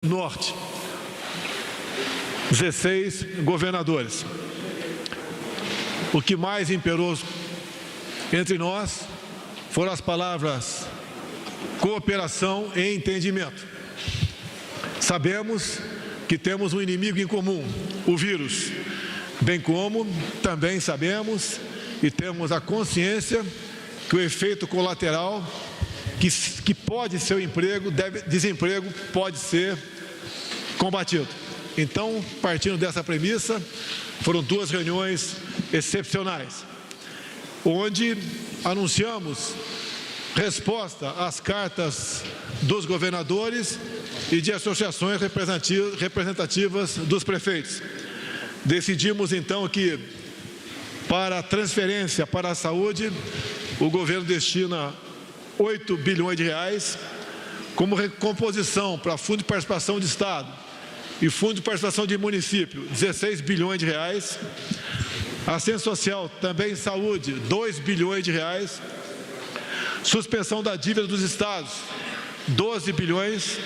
Norte, 16 governadores. O que mais imperou entre nós foram as palavras cooperação e entendimento. Sabemos que temos um inimigo em comum, o vírus, bem como também sabemos e temos a consciência que o efeito colateral que pode ser o desemprego pode ser combatido. Então, partindo dessa premissa, foram duas reuniões excepcionais, onde anunciamos resposta às cartas dos governadores e de associações representativas dos prefeitos. Decidimos então que para a transferência para a saúde, o governo destina 8 bilhões de reais, como recomposição para Fundo de Participação de Estado e Fundo de Participação de Município, 16 bilhões de reais. Assistência social, também saúde, 2 bilhões de reais. Suspensão da dívida dos estados, 12 bilhões.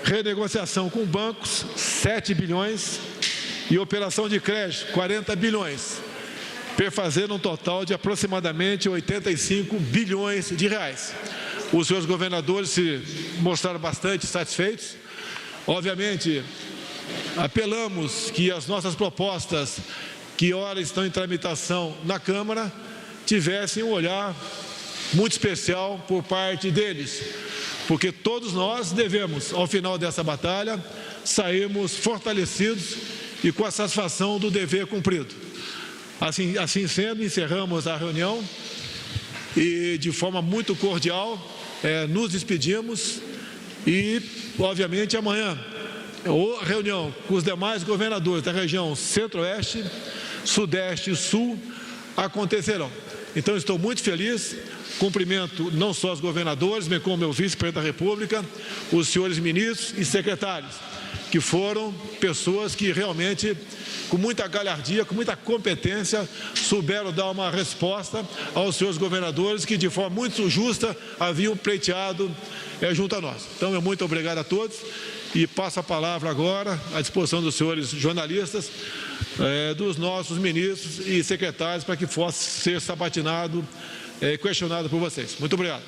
Renegociação com bancos, 7 bilhões. E operação de crédito, 40 bilhões. Perfazendo um total de aproximadamente 85 bilhões de reais. Os seus governadores se mostraram bastante satisfeitos. Obviamente, apelamos que as nossas propostas, que ora estão em tramitação na Câmara, tivessem um olhar muito especial por parte deles, porque todos nós devemos, ao final dessa batalha, sairmos fortalecidos e com a satisfação do dever cumprido. Assim sendo, encerramos a reunião e, de forma muito cordial, nos despedimos e, obviamente, amanhã, a reunião com os demais governadores da região Centro-Oeste, Sudeste e Sul acontecerão. Então, estou muito feliz, cumprimento não só os governadores, bem como meu vice-presidente da República, os senhores ministros e secretários, que foram pessoas que realmente, com muita galhardia, com muita competência, souberam dar uma resposta aos seus governadores que, de forma muito justa, haviam pleiteado junto a nós. Então, eu muito obrigado a todos e passo a palavra agora à disposição dos senhores jornalistas, dos nossos ministros e secretários, para que possa ser sabatinado e questionado por vocês. Muito obrigado.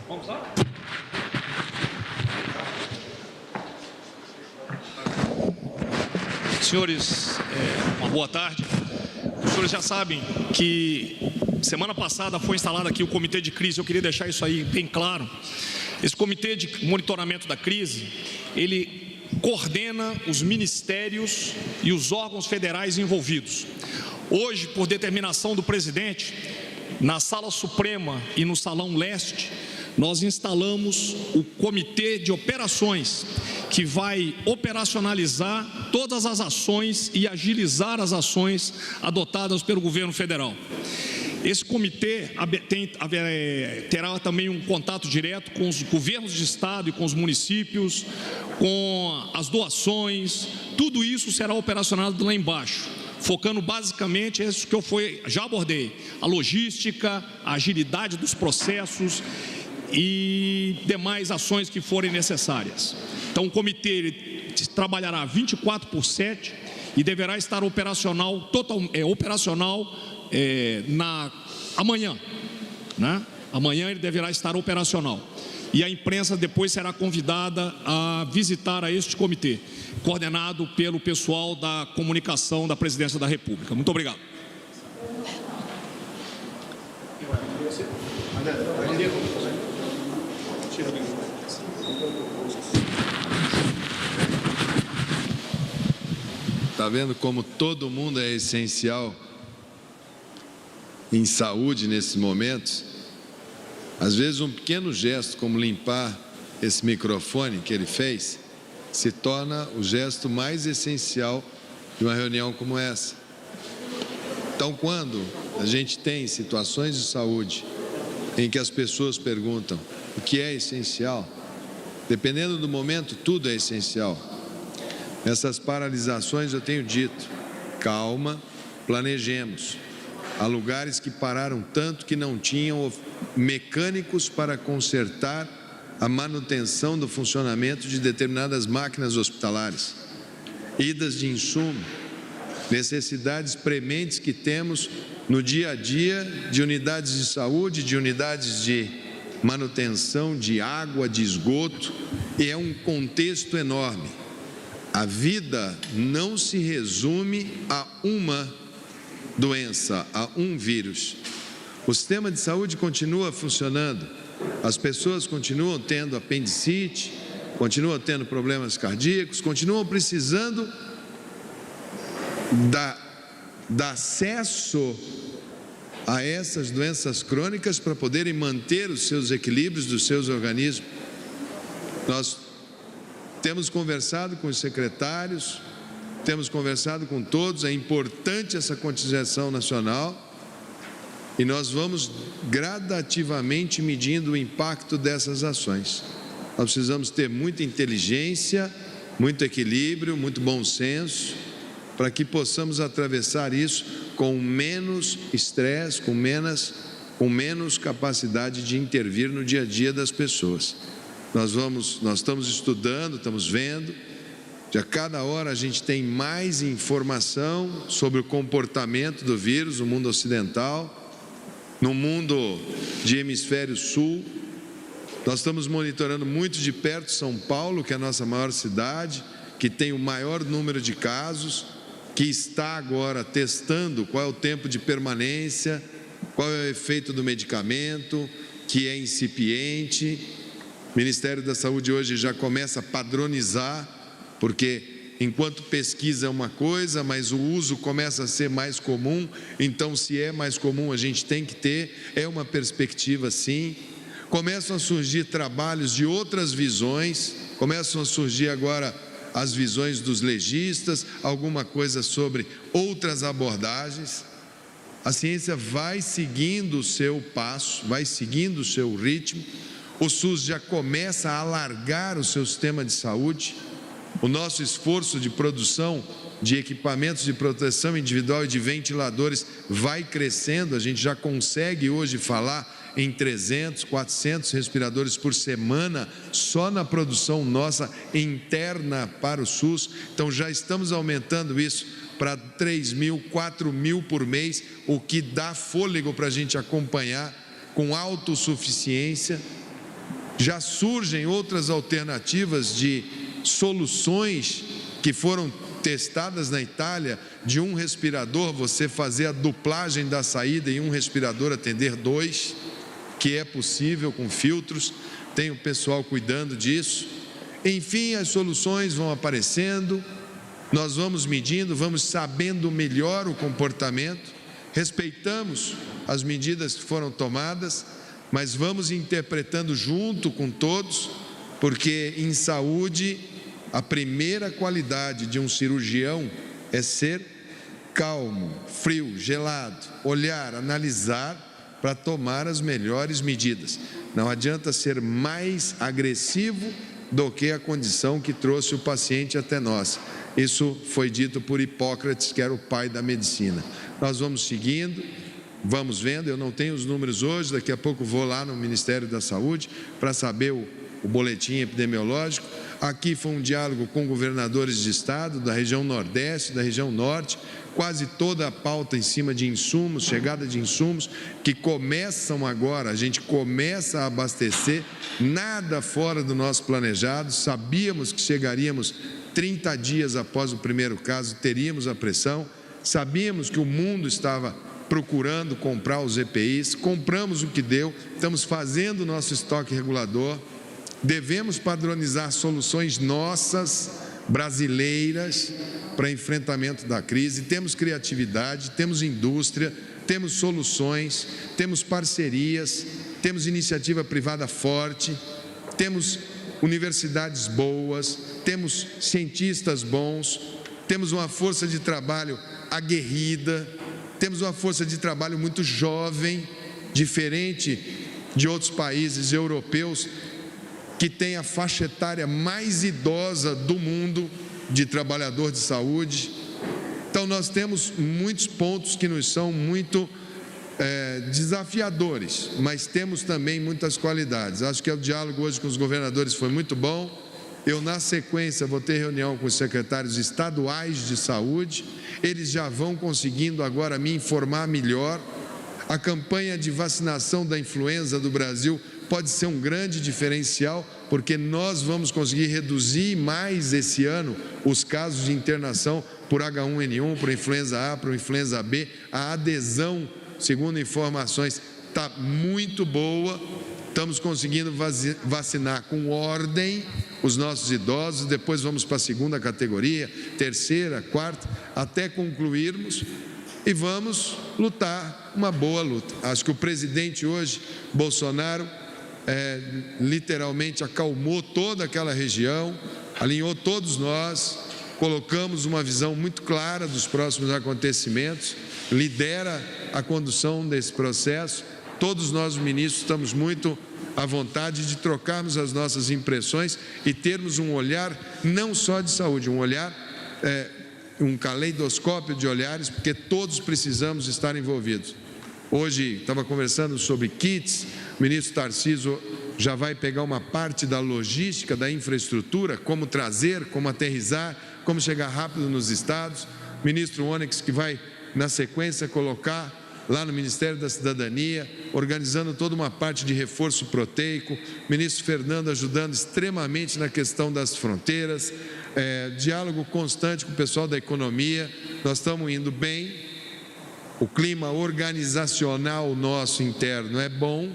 Vamos lá? Senhores, uma boa tarde. Os senhores já sabem que semana passada foi instalado aqui o Comitê de Crise. Eu queria deixar isso aí bem claro. Esse Comitê de Monitoramento da Crise, ele coordena os ministérios e os órgãos federais envolvidos. Hoje, por determinação do presidente, na Sala Suprema e no Salão Leste, nós instalamos o Comitê de Operações, que vai operacionalizar todas as ações e agilizar as ações adotadas pelo governo federal. Esse comitê terá também um contato direto com os governos de estado e com os municípios, com as doações, tudo isso será operacionado lá embaixo, focando basicamente isso que eu já abordei, a logística, a agilidade dos processos e demais ações que forem necessárias. Então, o comitê trabalhará 24/7 e deverá estar operacional, amanhã, né? Amanhã ele deverá estar operacional. E a imprensa depois será convidada a visitar este comitê, coordenado pelo pessoal da comunicação da Presidência da República. Muito obrigado. Está vendo como todo mundo é essencial em saúde nesses momentos? Às vezes um pequeno gesto como limpar esse microfone que ele fez se torna o gesto mais essencial de uma reunião como essa. Então, quando a gente tem situações de saúde em que as pessoas perguntam o que é essencial, Dependendo do momento, tudo é essencial. Essas paralisações, eu tenho dito, calma, planejemos. Há lugares que pararam tanto que não tinham mecânicos para consertar a manutenção do funcionamento de determinadas máquinas hospitalares, idas de insumo, necessidades prementes que temos no dia a dia de unidades de saúde, de unidades de manutenção de água, de esgoto, e é um contexto enorme. A vida não se resume a uma doença, a um vírus. O sistema de saúde continua funcionando, as pessoas continuam tendo apendicite, continuam tendo problemas cardíacos, continuam precisando dar acesso a essas doenças crônicas para poderem manter os seus equilíbrios dos seus organismos. Nós temos conversado com os secretários, temos conversado com todos, é importante essa conscientização nacional e nós vamos gradativamente medindo o impacto dessas ações. Nós precisamos ter muita inteligência, muito equilíbrio, muito bom senso, para que possamos atravessar isso com menos estresse, com menos capacidade de intervir no dia a dia das pessoas. Nós estamos estudando, estamos vendo, a cada hora a gente tem mais informação sobre o comportamento do vírus no mundo ocidental, no mundo de hemisfério sul. Nós estamos monitorando muito de perto São Paulo, que é a nossa maior cidade, que tem o maior número de casos, que está agora testando qual é o tempo de permanência, qual é o efeito do medicamento, que é incipiente. O Ministério da Saúde hoje já começa a padronizar, porque enquanto pesquisa é uma coisa, mas o uso começa a ser mais comum, então se é mais comum a gente tem que ter, é uma perspectiva sim. Começam a surgir trabalhos de outras visões, começam a surgir agora as visões dos legistas, alguma coisa sobre outras abordagens. A ciência vai seguindo o seu passo, vai seguindo o seu ritmo. O SUS já começa a alargar o seu sistema de saúde. O nosso esforço de produção de equipamentos de proteção individual e de ventiladores vai crescendo. A gente já consegue hoje falar em 300, 400 respiradores por semana, só na produção nossa interna para o SUS. Então já estamos aumentando isso para 3.000, 4.000 por mês, o que dá fôlego para a gente acompanhar com autossuficiência. Já surgem outras alternativas de soluções que foram testadas na Itália, de um respirador você fazer a duplagem da saída e um respirador atender 2, que é possível com filtros, tem o pessoal cuidando disso. Enfim, as soluções vão aparecendo, nós vamos medindo, vamos sabendo melhor o comportamento, respeitamos as medidas que foram tomadas, mas vamos interpretando junto com todos, porque em saúde a primeira qualidade de um cirurgião é ser calmo, frio, gelado, olhar, analisar para tomar as melhores medidas. Não adianta ser mais agressivo do que a condição que trouxe o paciente até nós. Isso foi dito por Hipócrates, que era o pai da medicina. Nós vamos seguindo, vamos vendo. Eu não tenho os números hoje, daqui a pouco vou lá no Ministério da Saúde para saber o boletim epidemiológico. Aqui foi um diálogo com governadores de estado, da região Nordeste, da região Norte, quase toda a pauta em cima de insumos, chegada de insumos, que começam agora, a gente começa a abastecer, nada fora do nosso planejado. Sabíamos que chegaríamos 30 dias após o primeiro caso, teríamos a pressão, sabíamos que o mundo estava procurando comprar os EPIs, compramos o que deu, estamos fazendo o nosso estoque regulador. Devemos padronizar soluções nossas, brasileiras, para enfrentamento da crise. Temos criatividade, temos indústria, temos soluções, temos parcerias, temos iniciativa privada forte, temos universidades boas, temos cientistas bons, temos uma força de trabalho aguerrida, temos uma força de trabalho muito jovem, diferente de outros países europeus. que tem a faixa etária mais idosa do mundo de trabalhador de saúde. Então, nós temos muitos pontos que nos são muito desafiadores, mas temos também muitas qualidades. Acho que o diálogo hoje com os governadores foi muito bom. Eu, na sequência, vou ter reunião com os secretários estaduais de saúde. Eles já vão conseguindo agora me informar melhor. A campanha de vacinação da influenza do Brasil pode ser um grande diferencial, porque nós vamos conseguir reduzir mais esse ano os casos de internação por H1N1, por influenza A, por influenza B. A adesão, segundo informações, está muito boa. Estamos conseguindo vacinar com ordem os nossos idosos, depois vamos para a segunda categoria, terceira, quarta, até concluirmos, e vamos lutar uma boa luta. Acho que o presidente hoje, Bolsonaro, literalmente acalmou toda aquela região, alinhou todos nós, colocamos uma visão muito clara dos próximos acontecimentos, lidera a condução desse processo. Todos nós, ministros, estamos muito à vontade de trocarmos as nossas impressões e termos um olhar não só de saúde, um olhar, um caleidoscópio de olhares, porque todos precisamos estar envolvidos. Hoje estava conversando sobre kits, o ministro Tarcísio já vai pegar uma parte da logística, da infraestrutura, como trazer, como aterrissar, como chegar rápido nos estados. O ministro Onyx, que vai, na sequência, colocar lá no Ministério da Cidadania, organizando toda uma parte de reforço proteico, o ministro Fernando ajudando extremamente na questão das fronteiras, diálogo constante com o pessoal da economia. Nós estamos indo bem, o clima organizacional nosso interno é bom,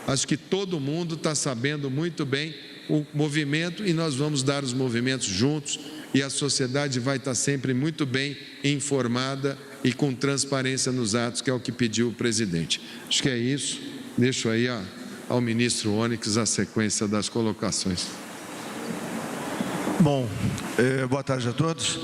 acho que todo mundo está sabendo muito bem o movimento e nós vamos dar os movimentos juntos e a sociedade vai estar sempre muito bem informada e com transparência nos atos, que é o que pediu o presidente. Acho que é isso. Deixo aí ao ministro Onyx a sequência das colocações. Bom, boa tarde a todos.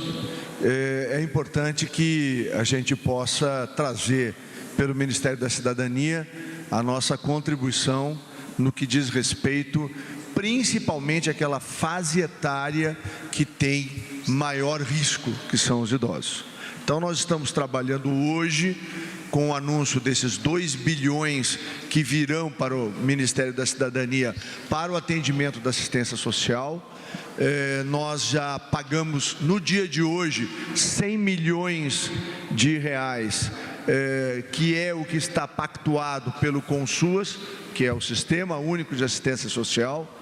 É importante que a gente possa trazer pelo Ministério da Cidadania a nossa contribuição no que diz respeito principalmente àquela fase etária que tem maior risco, que são os idosos. Então, nós estamos trabalhando hoje com o anúncio desses 2 bilhões que virão para o Ministério da Cidadania para o atendimento da assistência social. Nós já pagamos no dia de hoje 100 milhões de reais, que é o que está pactuado pelo Consuas, que é o Sistema Único de Assistência Social,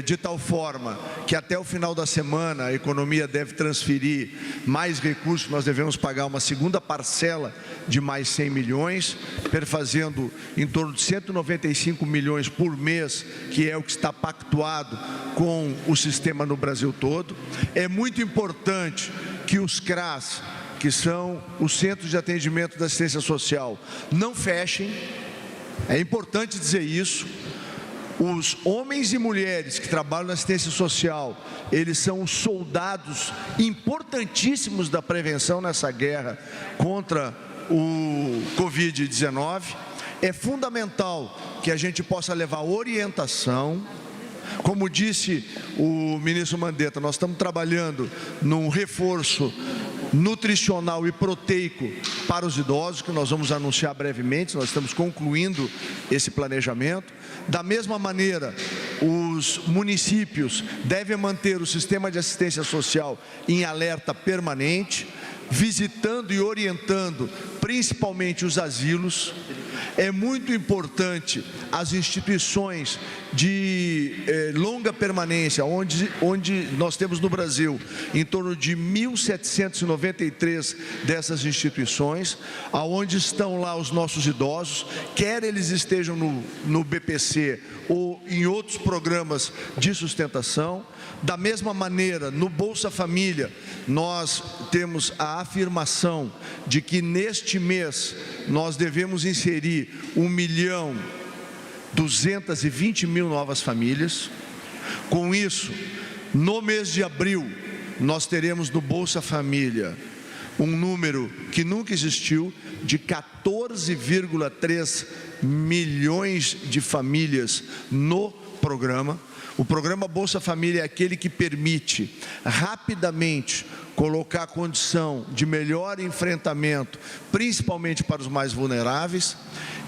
de tal forma que até o final da semana a economia deve transferir mais recursos, nós devemos pagar uma segunda parcela de mais 100 milhões, perfazendo em torno de 195 milhões por mês, que é o que está pactuado com o sistema no Brasil todo. É muito importante que os CRAS, que são os Centros de Atendimento da Assistência Social, não fechem. É importante dizer isso. Os homens e mulheres que trabalham na assistência social, eles são os soldados importantíssimos da prevenção nessa guerra contra o Covid-19. É fundamental que a gente possa levar orientação. Como disse o ministro Mandetta, nós estamos trabalhando num reforço nutricional e proteico para os idosos, que nós vamos anunciar brevemente. Nós estamos concluindo esse planejamento. Da mesma maneira, os municípios devem manter o sistema de assistência social em alerta permanente, visitando e orientando principalmente os asilos. É muito importante as instituições de longa permanência, onde nós temos no Brasil em torno de 1.793 dessas instituições, aonde estão lá os nossos idosos, quer eles estejam no BPC ou em outros programas de sustentação. Da mesma maneira, no Bolsa Família, nós temos a afirmação de que neste mês nós devemos inserir 1.220.000 novas famílias. Com isso, no mês de abril, nós teremos no Bolsa Família um número que nunca existiu, de 14,3 milhões de famílias no programa. O programa Bolsa Família é aquele que permite rapidamente colocar a condição de melhor enfrentamento, principalmente para os mais vulneráveis.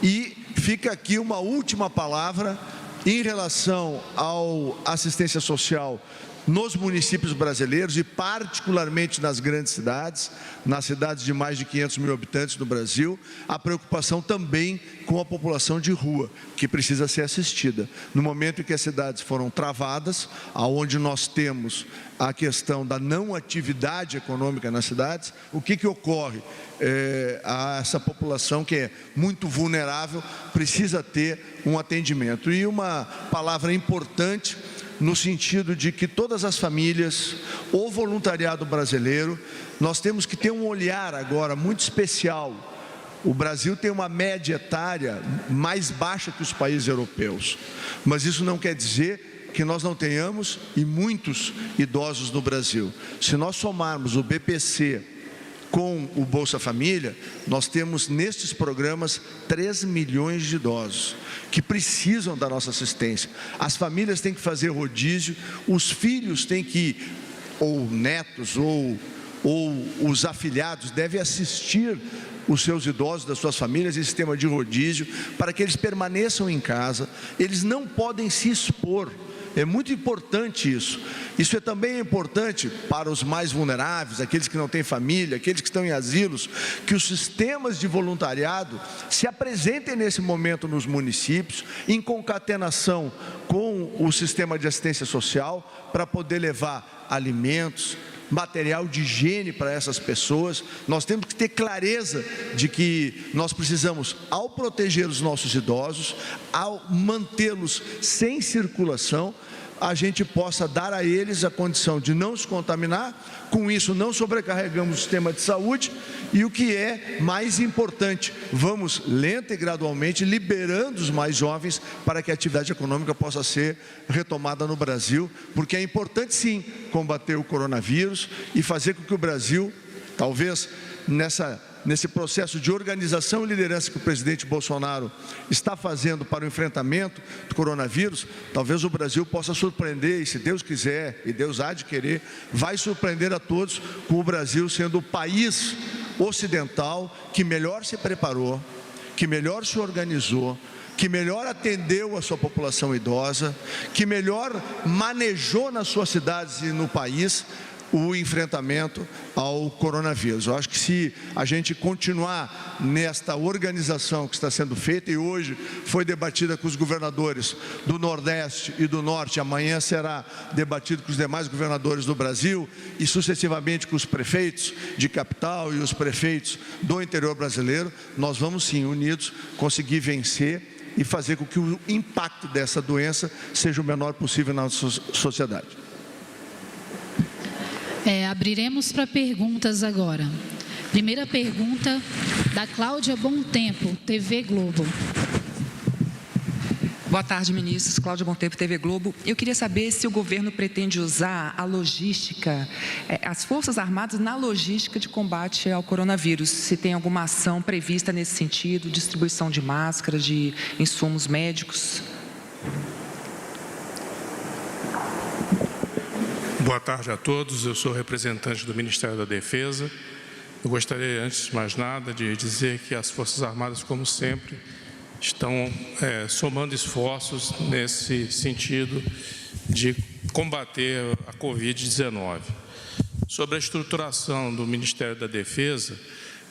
E fica aqui uma última palavra em relação à assistência social nos municípios brasileiros e particularmente nas grandes cidades, nas cidades de mais de 500 mil habitantes no Brasil, a preocupação também com a população de rua, que precisa ser assistida. No momento em que as cidades foram travadas, aonde nós temos a questão da não atividade econômica nas cidades, o que ocorre? Essa população que é muito vulnerável precisa ter um atendimento. E uma palavra importante no sentido de que todas as famílias, o voluntariado brasileiro, nós temos que ter um olhar agora muito especial. O Brasil tem uma média etária mais baixa que os países europeus, mas isso não quer dizer que nós não tenhamos e muitos idosos no Brasil. Se nós somarmos o BPC com o Bolsa Família, nós temos nestes programas 3 milhões de idosos que precisam da nossa assistência. As famílias têm que fazer rodízio, os filhos têm que, ou netos, ou os afilhados, devem assistir os seus idosos das suas famílias em sistema de rodízio, para que eles permaneçam em casa. Eles não podem se expor. É muito importante isso. Isso é também importante para os mais vulneráveis, aqueles que não têm família, aqueles que estão em asilos, que os sistemas de voluntariado se apresentem nesse momento nos municípios, em concatenação com o sistema de assistência social, para poder levar alimentos, material de higiene para essas pessoas. Nós temos que ter clareza de que nós precisamos, ao proteger os nossos idosos, ao mantê-los sem circulação, a gente possa dar a eles a condição de não se contaminar. Com isso não sobrecarregamos o sistema de saúde e, o que é mais importante, vamos lenta e gradualmente liberando os mais jovens para que a atividade econômica possa ser retomada no Brasil, porque é importante sim combater o coronavírus e fazer com que o Brasil, talvez nesse processo de organização e liderança que o presidente Bolsonaro está fazendo para o enfrentamento do coronavírus, talvez o Brasil possa surpreender, e se Deus quiser, e Deus há de querer, vai surpreender a todos, com o Brasil sendo o país ocidental que melhor se preparou, que melhor se organizou, que melhor atendeu a sua população idosa, que melhor manejou nas suas cidades e no país o enfrentamento ao coronavírus. Eu acho que se a gente continuar nesta organização que está sendo feita, e hoje foi debatida com os governadores do Nordeste e do Norte, amanhã será debatido com os demais governadores do Brasil e sucessivamente com os prefeitos de capital e os prefeitos do interior brasileiro, nós vamos sim, unidos, conseguir vencer e fazer com que o impacto dessa doença seja o menor possível na nossa sociedade. Abriremos para perguntas agora. Primeira pergunta da Cláudia Bom Tempo, TV Globo. Boa tarde, ministros. Cláudia Bom Tempo, TV Globo. Eu queria saber se o governo pretende usar a logística, as Forças Armadas na logística de combate ao coronavírus. Se tem alguma ação prevista nesse sentido, distribuição de máscaras, de insumos médicos. Boa tarde a todos, eu sou representante do Ministério da Defesa. Eu gostaria, antes de mais nada, de dizer que as Forças Armadas, como sempre, estão somando esforços nesse sentido de combater a Covid-19. Sobre a estruturação do Ministério da Defesa,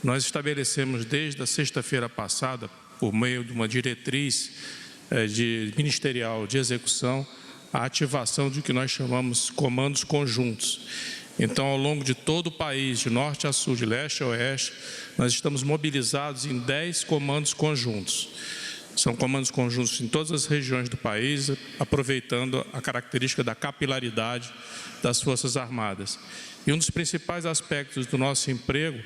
nós estabelecemos desde a sexta-feira passada, por meio de uma diretriz ministerial de execução, a ativação de que nós chamamos comandos conjuntos. Então, ao longo de todo o país, de norte a sul, de leste a oeste, nós estamos mobilizados em 10 comandos conjuntos. São comandos conjuntos em todas as regiões do país, aproveitando a característica da capilaridade das Forças Armadas. E um dos principais aspectos do nosso emprego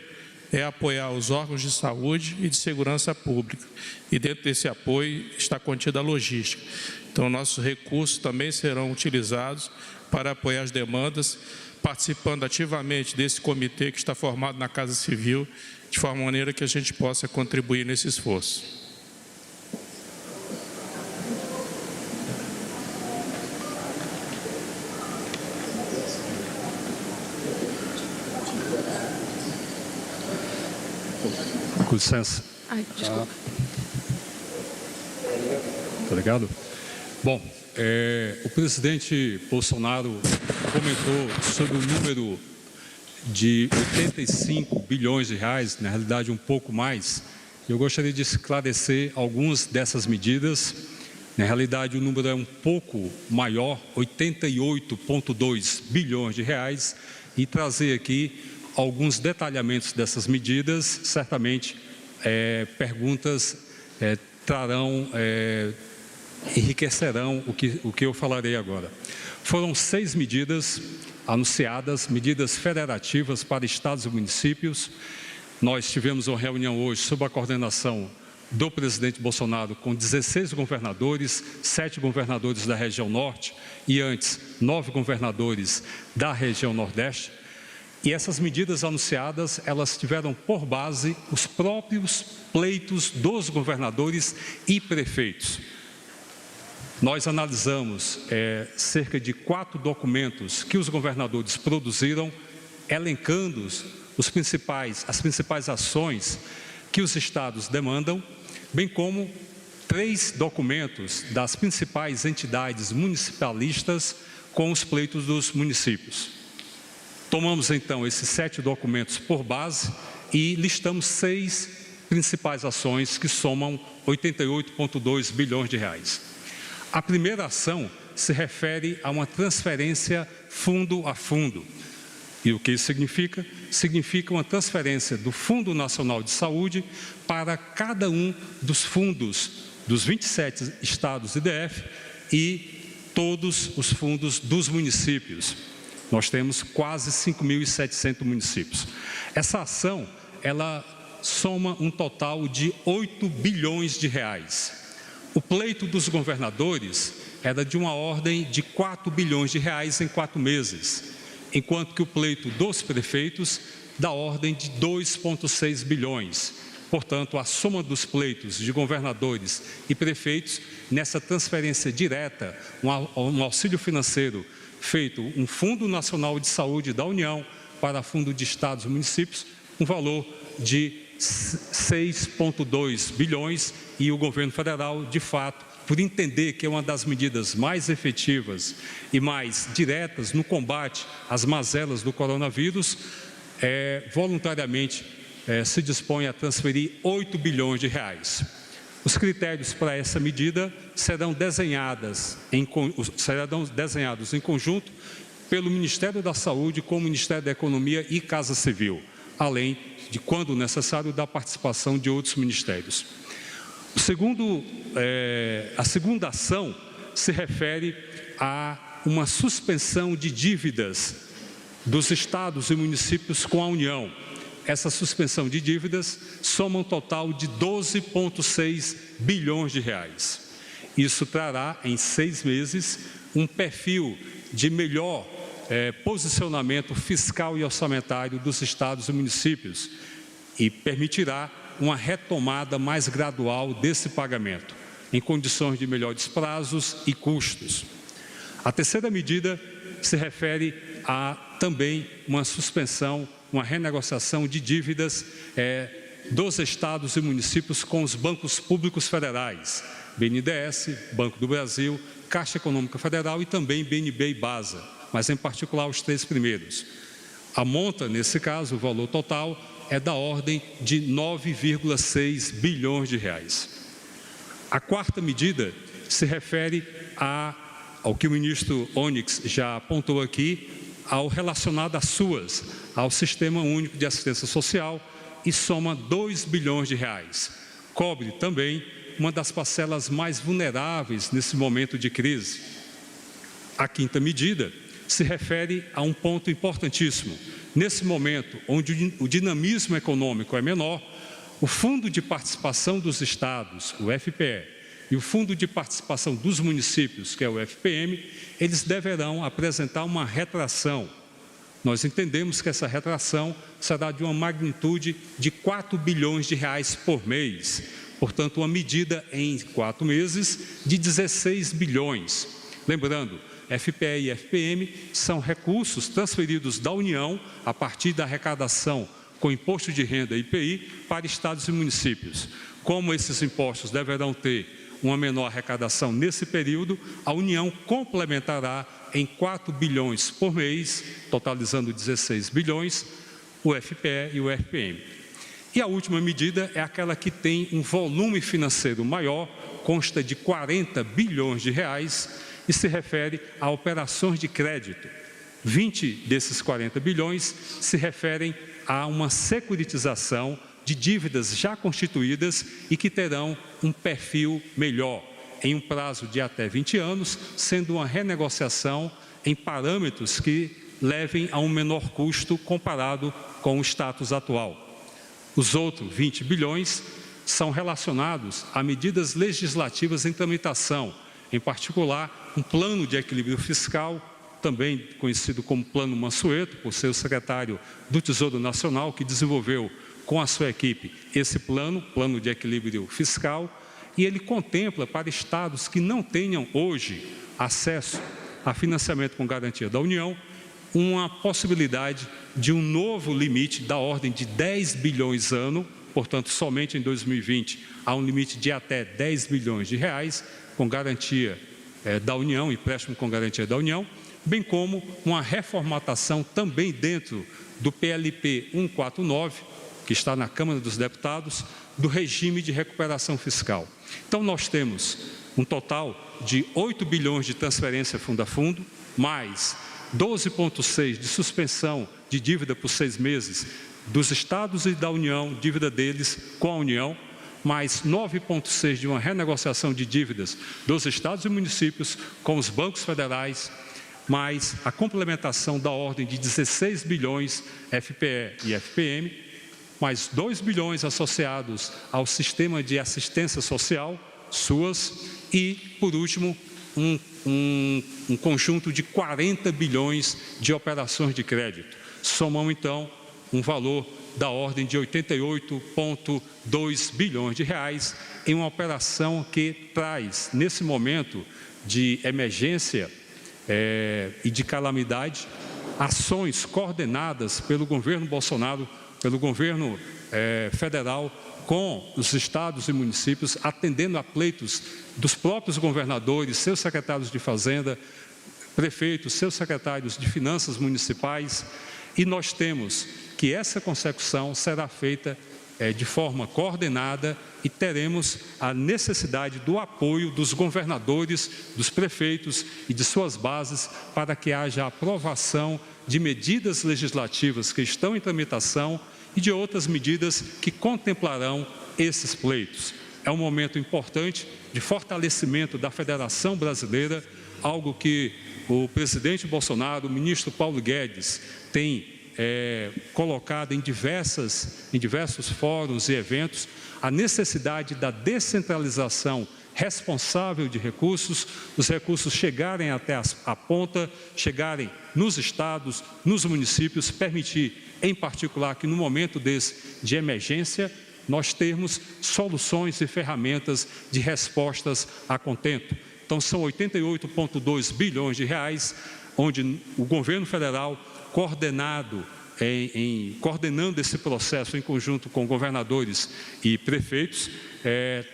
é apoiar os órgãos de saúde e de segurança pública. E dentro desse apoio está contida a logística. Então, nossos recursos também serão utilizados para apoiar as demandas, participando ativamente desse comitê que está formado na Casa Civil, de forma maneira que a gente possa contribuir nesse esforço. Com licença. Ai, desculpa. Obrigado. Bom, o presidente Bolsonaro comentou sobre o número de 85 bilhões de reais, na realidade um pouco mais. Eu gostaria de esclarecer algumas dessas medidas. Na realidade, o número é um pouco maior, 88,2 bilhões de reais, e trazer aqui alguns detalhamentos dessas medidas. Certamente, perguntas trarão, enriquecerão o que eu falarei agora. Foram 6 medidas anunciadas, medidas federativas para estados e municípios. Nós tivemos uma reunião hoje sob a coordenação do presidente Bolsonaro com 16 governadores, 7 governadores da região norte e antes 9 governadores da região nordeste. E essas medidas anunciadas, elas tiveram por base os próprios pleitos dos governadores e prefeitos. Nós analisamos cerca de 4 documentos que os governadores produziram, elencando as principais ações que os estados demandam, bem como 3 documentos das principais entidades municipalistas com os pleitos dos municípios. Tomamos então esses 7 documentos por base e listamos 6 principais ações que somam 88,2 bilhões de reais. A primeira ação se refere a uma transferência fundo a fundo. E o que isso significa? Significa uma transferência do Fundo Nacional de Saúde para cada um dos fundos dos 27 estados e DF e todos os fundos dos municípios. Nós temos quase 5.700 municípios. Essa ação, ela soma um total de 8 bilhões de reais. O pleito dos governadores era de uma ordem de 4 bilhões de reais em 4 meses, enquanto que o pleito dos prefeitos da ordem de 2,6 bilhões. Portanto, a soma dos pleitos de governadores e prefeitos, nessa transferência direta, um auxílio financeiro feito, um Fundo Nacional de Saúde da União para Fundo de Estados e Municípios, um valor de 6,2 bilhões, e o governo federal, de fato, por entender que é uma das medidas mais efetivas e mais diretas no combate às mazelas do coronavírus, voluntariamente se dispõe a transferir 8 bilhões de reais. Os critérios para essa medida serão desenhados em conjunto pelo Ministério da Saúde com o Ministério da Economia e Casa Civil, além de, quando necessário, da participação de outros ministérios. A segunda ação se refere a uma suspensão de dívidas dos estados e municípios com a União. Essa suspensão de dívidas soma um total de 12,6 bilhões de reais. Isso trará, em 6 meses, um perfil de melhor posicionamento fiscal e orçamentário dos estados e municípios e permitirá uma retomada mais gradual desse pagamento, em condições de melhores prazos e custos. A terceira medida se refere a também uma suspensão, uma renegociação de dívidas dos estados e municípios com os bancos públicos federais, BNDES, Banco do Brasil, Caixa Econômica Federal e também BNB e BASA, mas em particular os 3 primeiros. A monta, nesse caso, o valor total, é da ordem de 9,6 bilhões de reais. A quarta medida se refere ao que o ministro Onyx já apontou aqui, ao relacionado às SUAS, ao Sistema Único de Assistência Social, e soma 2 bilhões de reais. Cobre também uma das parcelas mais vulneráveis nesse momento de crise. A quinta medida se refere a um ponto importantíssimo. Nesse momento, onde o dinamismo econômico é menor, o Fundo de Participação dos Estados, o FPE, e o Fundo de Participação dos Municípios, que é o FPM, eles deverão apresentar uma retração. Nós entendemos que essa retração será de uma magnitude de 4 bilhões de reais por mês. Portanto, uma medida em 4 meses de 16 bilhões. Lembrando, FPE e FPM são recursos transferidos da União a partir da arrecadação com imposto de renda IPI para estados e municípios. Como esses impostos deverão ter uma menor arrecadação nesse período, a União complementará em 4 bilhões por mês, totalizando 16 bilhões, o FPE e o FPM. E a última medida é aquela que tem um volume financeiro maior, consta de 40 bilhões de reais e se refere a operações de crédito. 20 desses 40 bilhões se referem a uma securitização de dívidas já constituídas e que terão um perfil melhor, em um prazo de até 20 anos, sendo uma renegociação em parâmetros que levem a um menor custo comparado com o status atual. Os outros 20 bilhões são relacionados a medidas legislativas em tramitação, em particular um plano de equilíbrio fiscal, também conhecido como Plano Mansueto, por ser o secretário do Tesouro Nacional, que desenvolveu com a sua equipe esse plano de equilíbrio fiscal, e ele contempla para estados que não tenham hoje acesso a financiamento com garantia da União, uma possibilidade de um novo limite da ordem de 10 bilhões ano, portanto, somente em 2020 há um limite de até 10 bilhões de reais, com garantia da União, empréstimo com garantia da União, bem como uma reformatação também dentro do PLP 149, que está na Câmara dos Deputados, do regime de recuperação fiscal. Então, nós temos um total de 8 bilhões de transferência fundo a fundo, mais 12,6 de suspensão de dívida por 6 meses dos estados e da União, dívida deles com a União, mais 9,6 de uma renegociação de dívidas dos estados e municípios com os bancos federais, mais a complementação da ordem de 16 bilhões FPE e FPM, mais 2 bilhões associados ao sistema de assistência social, SUAS, e, por último, um conjunto de 40 bilhões de operações de crédito. Somam, então, um valor da ordem de 88,2 bilhões de reais em uma operação que traz, nesse momento de emergência e de calamidade, ações coordenadas pelo governo Bolsonaro, pelo governo federal, com os estados e municípios, atendendo a pleitos dos próprios governadores, seus secretários de Fazenda, prefeitos, seus secretários de Finanças municipais, e nós temos que essa consecução será feita de forma coordenada e teremos a necessidade do apoio dos governadores, dos prefeitos e de suas bases para que haja aprovação de medidas legislativas que estão em tramitação e de outras medidas que contemplarão esses pleitos. É um momento importante de fortalecimento da Federação Brasileira, algo que o presidente Bolsonaro, o ministro Paulo Guedes, tem colocado em diversos fóruns e eventos, a necessidade da descentralização responsável de recursos, os recursos chegarem até a ponta, chegarem nos estados, nos municípios, permitir, em particular, que no momento de emergência, nós termos soluções e ferramentas de respostas a contento. Então, são 88,2 bilhões de reais, onde o governo federal, coordenando esse processo em conjunto com governadores e prefeitos,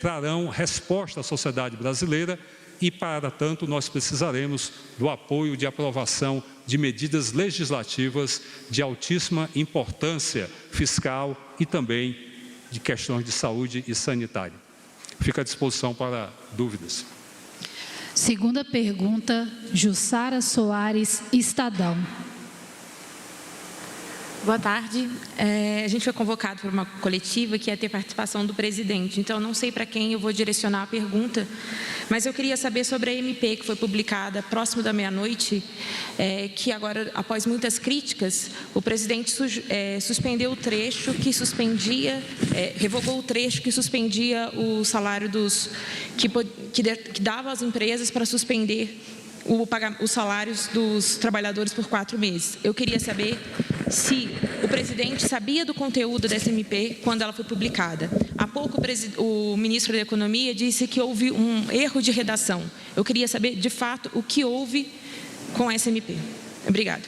trarão resposta à sociedade brasileira e, para tanto, nós precisaremos do apoio de aprovação de medidas legislativas de altíssima importância fiscal e também de questões de saúde e sanitária. Fico à disposição para dúvidas. Segunda pergunta, Jussara Soares, Estadão. Boa tarde. A gente foi convocado para uma coletiva que ia ter participação do presidente, então não sei para quem eu vou direcionar a pergunta, mas eu queria saber sobre a MP que foi publicada próximo da meia-noite, que agora, após muitas críticas, o presidente suspendeu o trecho que suspendia, revogou o trecho que suspendia o salário que dava às empresas para suspender os salários dos trabalhadores por 4 meses. Eu queria saber se o presidente sabia do conteúdo dessa MP quando ela foi publicada. Há pouco o ministro da Economia disse que houve um erro de redação. Eu queria saber, de fato, o que houve com essa MP. Obrigada.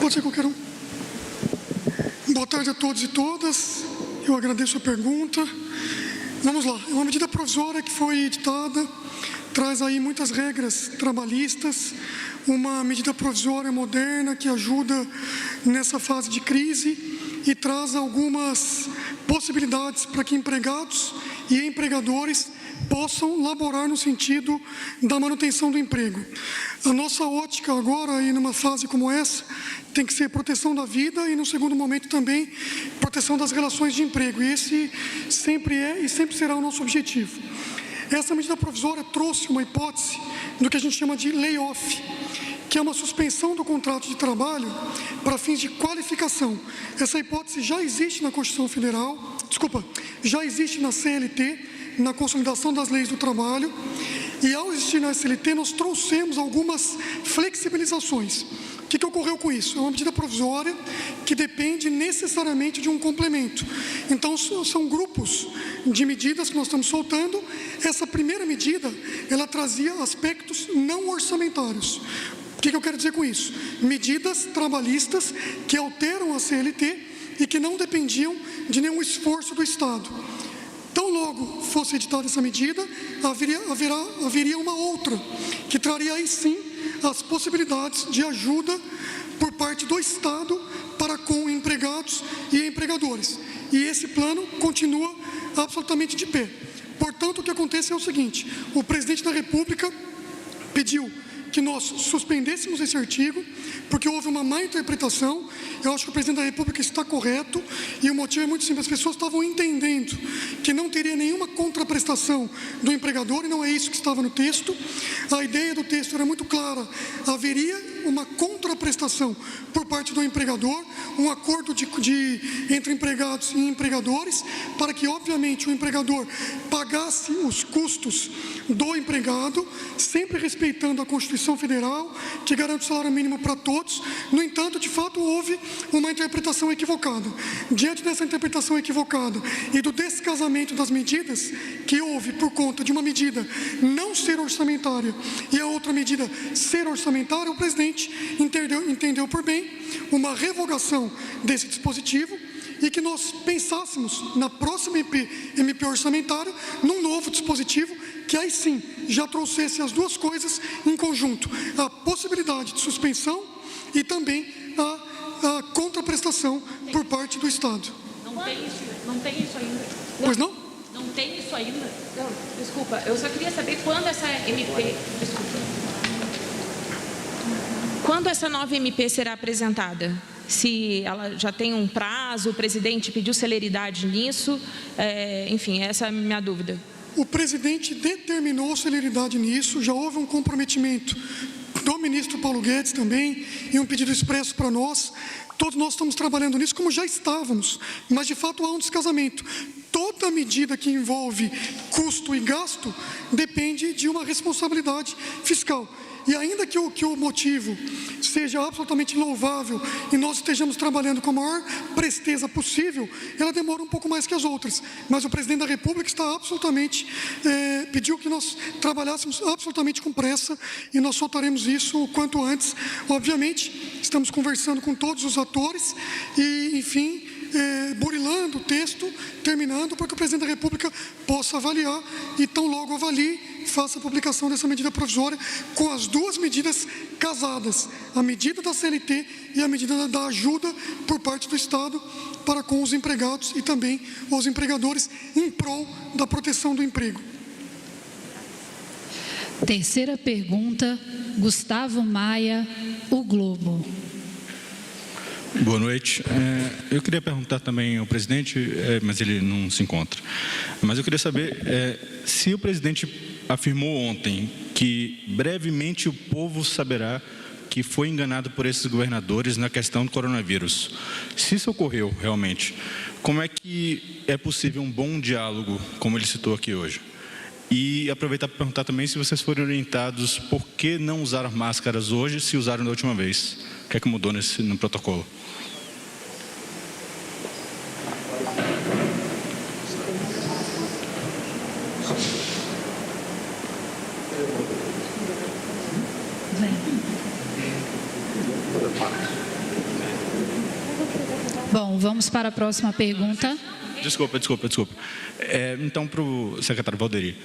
Pode ser qualquer um. Boa tarde a todos e todas. Eu agradeço a pergunta. Vamos lá. É uma medida provisória que foi editada, traz aí muitas regras trabalhistas, uma medida provisória moderna que ajuda nessa fase de crise e traz algumas possibilidades para que empregados e empregadores possam laborar no sentido da manutenção do emprego. A nossa ótica agora, e numa fase como essa, tem que ser proteção da vida e, no segundo momento, também proteção das relações de emprego. E esse sempre é e sempre será o nosso objetivo. Essa medida provisória trouxe uma hipótese do que a gente chama de layoff, que é uma suspensão do contrato de trabalho para fins de qualificação. Essa hipótese já existe na Constituição Federal, já existe na CLT, na Consolidação das Leis do Trabalho, e ao existir na CLT nós trouxemos algumas flexibilizações. O que ocorreu com isso? É uma medida provisória que depende necessariamente de um complemento. Então, são grupos de medidas que nós estamos soltando. Essa primeira medida, ela trazia aspectos não orçamentários. O que eu quero dizer com isso? Medidas trabalhistas que alteram a CLT e que não dependiam de nenhum esforço do Estado. Tão logo fosse editada essa medida, haveria uma outra, que traria aí sim as possibilidades de ajuda por parte do Estado para com empregados e empregadores. E esse plano continua absolutamente de pé. Portanto, o que acontece é o seguinte: o presidente da República pediu que nós suspendêssemos esse artigo, porque houve uma má interpretação. Eu acho que o presidente da República está correto, e o motivo é muito simples: as pessoas estavam entendendo que não teria nenhuma contraprestação do empregador, e não é isso que estava no texto. A ideia do texto era muito clara: haveria uma contraprestação por parte do empregador, um acordo entre empregados e empregadores, para que, obviamente, o empregador pagasse os custos do empregado, sempre respeitando a Constituição Federal, que garante o salário mínimo para todos. No entanto, de fato, houve uma interpretação equivocada. Diante dessa interpretação equivocada e do descasamento das medidas que houve por conta de uma medida não ser orçamentária e a outra medida ser orçamentária, o presidente entendeu por bem uma revogação desse dispositivo, e que nós pensássemos na próxima MP orçamentária num novo dispositivo que aí sim já trouxesse as duas coisas em conjunto: a possibilidade de suspensão e também a contraprestação por parte do Estado. Não tem isso ainda. Pois não? Não tem isso ainda. Não, desculpa, eu só queria saber quando essa MP... Quando essa nova MP será apresentada? Se ela já tem um prazo, o presidente pediu celeridade nisso, enfim, essa é a minha dúvida. O presidente determinou celeridade nisso, já houve um comprometimento do ministro Paulo Guedes também, e um pedido expresso para nós. Todos nós estamos trabalhando nisso, como já estávamos, mas de fato há um descasamento. Toda medida que envolve custo e gasto depende de uma responsabilidade fiscal. E ainda que o motivo seja absolutamente louvável e nós estejamos trabalhando com a maior presteza possível, ela demora um pouco mais que as outras. Mas o presidente da República está absolutamente, pediu que nós trabalhássemos absolutamente com pressa, e nós soltaremos isso o quanto antes. Obviamente, estamos conversando com todos os atores e, enfim, burilando o texto, terminando, para que o presidente da República possa avaliar, e tão logo avalie, faça a publicação dessa medida provisória com as duas medidas casadas: a medida da CLT e a medida da ajuda por parte do Estado para com os empregados e também os empregadores, em prol da proteção do emprego. Terceira pergunta, Gustavo Maia, O Globo. Boa noite. Eu queria perguntar também ao presidente, mas ele não se encontra. Mas eu queria saber se o presidente afirmou ontem que brevemente o povo saberá que foi enganado por esses governadores na questão do coronavírus. Se isso ocorreu realmente, como é que é possível um bom diálogo, como ele citou aqui hoje? E aproveitar para perguntar também se vocês foram orientados por que não usar máscaras hoje, se usaram da última vez. O que é que mudou no protocolo? Bom, vamos para a próxima pergunta. Desculpa. Então, para o secretário Valderi,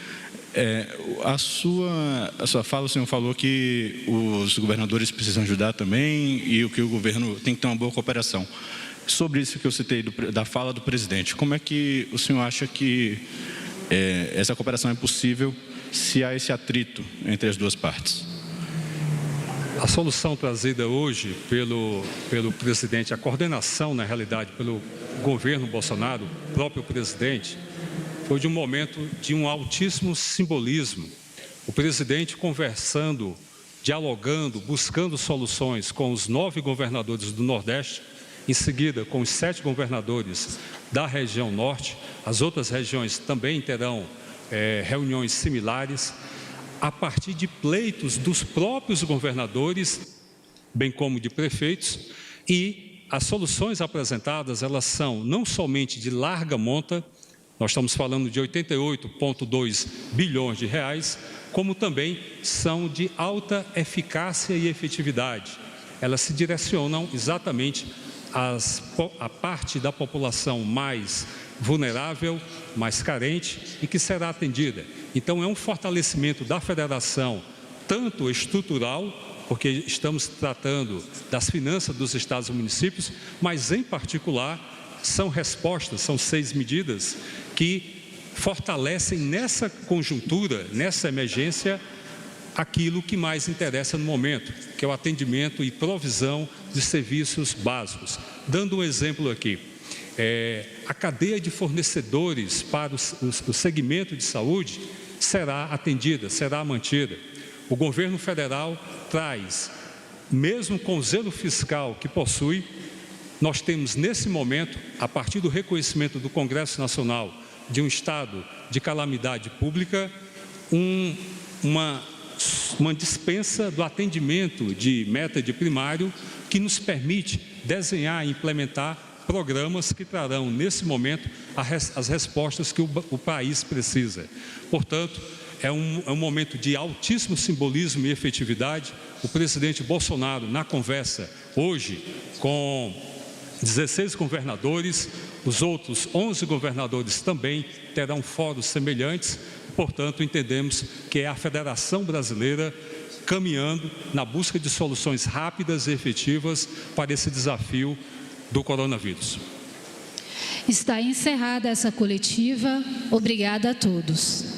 a sua fala, o senhor falou que os governadores precisam ajudar também e que o governo tem que ter uma boa cooperação. Sobre isso que eu citei da fala do presidente, como é que o senhor acha que essa cooperação é possível se há esse atrito entre as duas partes? A solução trazida hoje pelo presidente, a coordenação, na realidade, pelo governo Bolsonaro, o próprio presidente, foi de um momento de um altíssimo simbolismo. O presidente conversando, dialogando, buscando soluções com os 9 governadores do Nordeste, em seguida com os 7 governadores da região Norte. As outras regiões também terão reuniões similares, a partir de pleitos dos próprios governadores, bem como de prefeitos, e as soluções apresentadas, elas são não somente de larga monta, nós estamos falando de 88,2 bilhões de reais, como também são de alta eficácia e efetividade. Elas se direcionam exatamente à parte da população mais vulnerável, mais carente e que será atendida. Então, é um fortalecimento da federação, tanto estrutural, porque estamos tratando das finanças dos estados e municípios, mas, em particular, são respostas, são 6 medidas que fortalecem nessa conjuntura, nessa emergência, aquilo que mais interessa no momento, que é o atendimento e provisão de serviços básicos. Dando um exemplo aqui, a cadeia de fornecedores para o segmento de saúde será atendida, será mantida. O governo federal traz, mesmo com o zelo fiscal que possui, nós temos nesse momento, a partir do reconhecimento do Congresso Nacional de um estado de calamidade pública, uma dispensa do atendimento de meta de primário que nos permite desenhar e implementar programas que trarão, nesse momento, as respostas que o país precisa. Portanto, é um momento de altíssimo simbolismo e efetividade. O presidente Bolsonaro, na conversa hoje com 16 governadores, os outros 11 governadores também terão fóruns semelhantes. Portanto, entendemos que é a Federação Brasileira caminhando na busca de soluções rápidas e efetivas para esse desafio do coronavírus. Está encerrada essa coletiva. Obrigada a todos.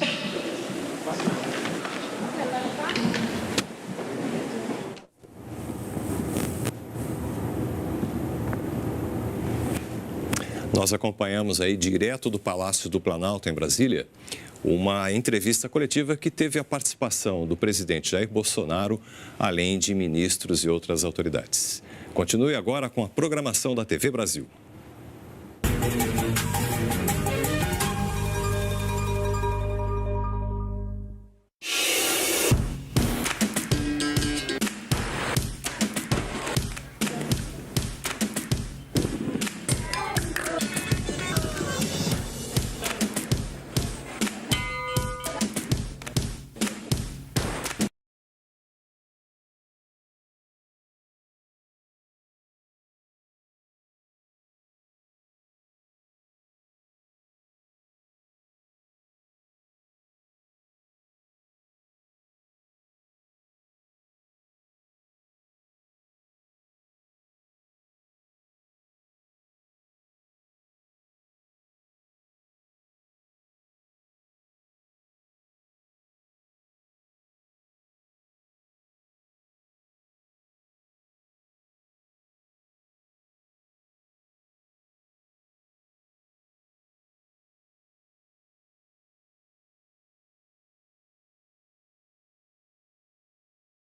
Nós acompanhamos aí direto do Palácio do Planalto, em Brasília, uma entrevista coletiva que teve a participação do presidente Jair Bolsonaro, além de ministros e outras autoridades. Continue agora com a programação da TV Brasil.